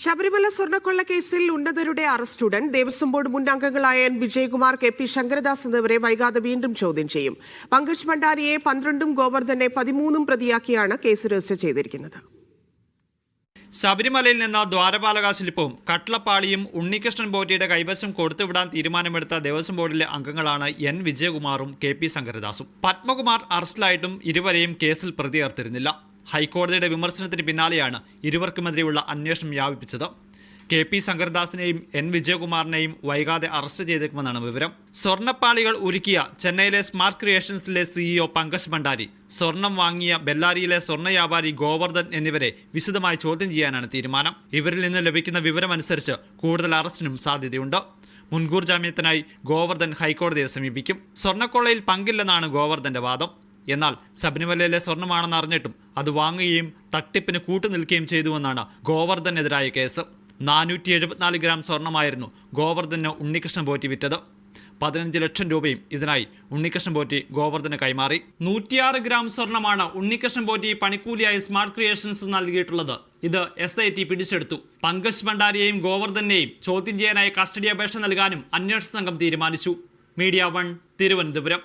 ശബരിമല സ്വർണ്ണക്കൊള്ള കേസിൽ ഉന്നതരുടെ അറസ്റ്റുടൻ ദേവസ്വം ബോർഡ് മുൻ അംഗങ്ങളായ എൻ വിജയകുമാർ, കെ.പി. ശങ്കരദാസ് എന്നിവരെ വൈകാതെ വീണ്ടും ചോദ്യം ചെയ്യും. പങ്കജ് ഭണ്ഡാരിയെ 12-ഉം ഗോവർദ്ധനെ 13-ഉം പ്രതിയാക്കിയാണ് കേസ് രജിസ്റ്റർ ചെയ്തിരിക്കുന്നത്. ശബരിമലയിൽ നിന്ന് ദ്വാരപാലക ശില്പവും കട്ട്ളപ്പാളിയും ഉണ്ണികൃഷ്ണൻ പോറ്റിയുടെ കൈവശം കൊടുത്തുവിടാൻ തീരുമാനമെടുത്ത ദേവസ്വം ബോർഡിലെ അംഗങ്ങളാണ് എൻ വിജയകുമാറും കെ.പി. ശങ്കരദാസും. പത്മകുമാർ അറസ്റ്റിലായിട്ടും ഇരുവരെയും കേസിൽ പ്രതി ചേർത്തിരുന്നില്ല. ഹൈക്കോടതിയുടെ വിമർശനത്തിന് പിന്നാലെയാണ് ഇരുവർക്കുമെതിരെയുള്ള അന്വേഷണം വ്യാപിപ്പിച്ചത്. കെ.പി. ശങ്കരദാസിനെയും എൻ വിജയകുമാറിനെയും വൈകാതെ അറസ്റ്റ് ചെയ്തേക്കുമെന്നാണ് വിവരം. സ്വർണ്ണപ്പാളികൾ ഒരുക്കിയ ചെന്നൈയിലെ സ്മാർട്ട് ക്രിയേഷൻസിലെ സിഇഒ പങ്കജ് ഭണ്ഡാരി, സ്വർണം വാങ്ങിയ ബെല്ലാരിയിലെ സ്വർണ്ണ വ്യാപാരി ഗോവർദ്ധൻ എന്നിവരെ വിശദമായി ചോദ്യം ചെയ്യാനാണ് തീരുമാനം. ഇവരിൽ നിന്ന് ലഭിക്കുന്ന വിവരമനുസരിച്ച് കൂടുതൽ അറസ്റ്റിനും സാധ്യതയുണ്ട്. മുൻകൂർ ജാമ്യത്തിനായി ഗോവർദ്ധൻ ഹൈക്കോടതിയെ സമീപിക്കും. സ്വർണ്ണക്കൊള്ളയിൽ പങ്കില്ലെന്നാണ് ഗോവർദ്ധന്റെ വാദം. എന്നാൽ ശബരിമലയിലെ സ്വർണ്ണമാണെന്ന് അറിഞ്ഞിട്ടും അത് വാങ്ങുകയും തട്ടിപ്പിന് കൂട്ടുനിൽക്കുകയും ചെയ്തുവെന്നാണ് ഗോവർദ്ധനെതിരായ കേസ്. 474 ഗ്രാം സ്വർണമായിരുന്നു ഗോവർദ്ധന് ഉണ്ണികൃഷ്ണൻ പോറ്റി വിറ്റത്. 15 ലക്ഷം രൂപയും ഇതിനായി ഉണ്ണികൃഷ്ണൻ പോറ്റി ഗോവർദ്ധന് കൈമാറി. 106 ഗ്രാം സ്വർണമാണ് ഉണ്ണികൃഷ്ണൻ പോറ്റി പണിക്കൂലിയായി സ്മാർട്ട് ക്രിയേഷൻസ് നൽകിയിട്ടുള്ളത്. ഇത് SIT പിടിച്ചെടുത്തു. പങ്കജ് ഭണ്ഡാരിയെയും ഗോവർദ്ധനെയും ചോദ്യം ചെയ്യാനായി കസ്റ്റഡി അപേക്ഷ നൽകാനും അന്വേഷണ സംഘം തീരുമാനിച്ചു. മീഡിയ 1 തിരുവനന്തപുരം.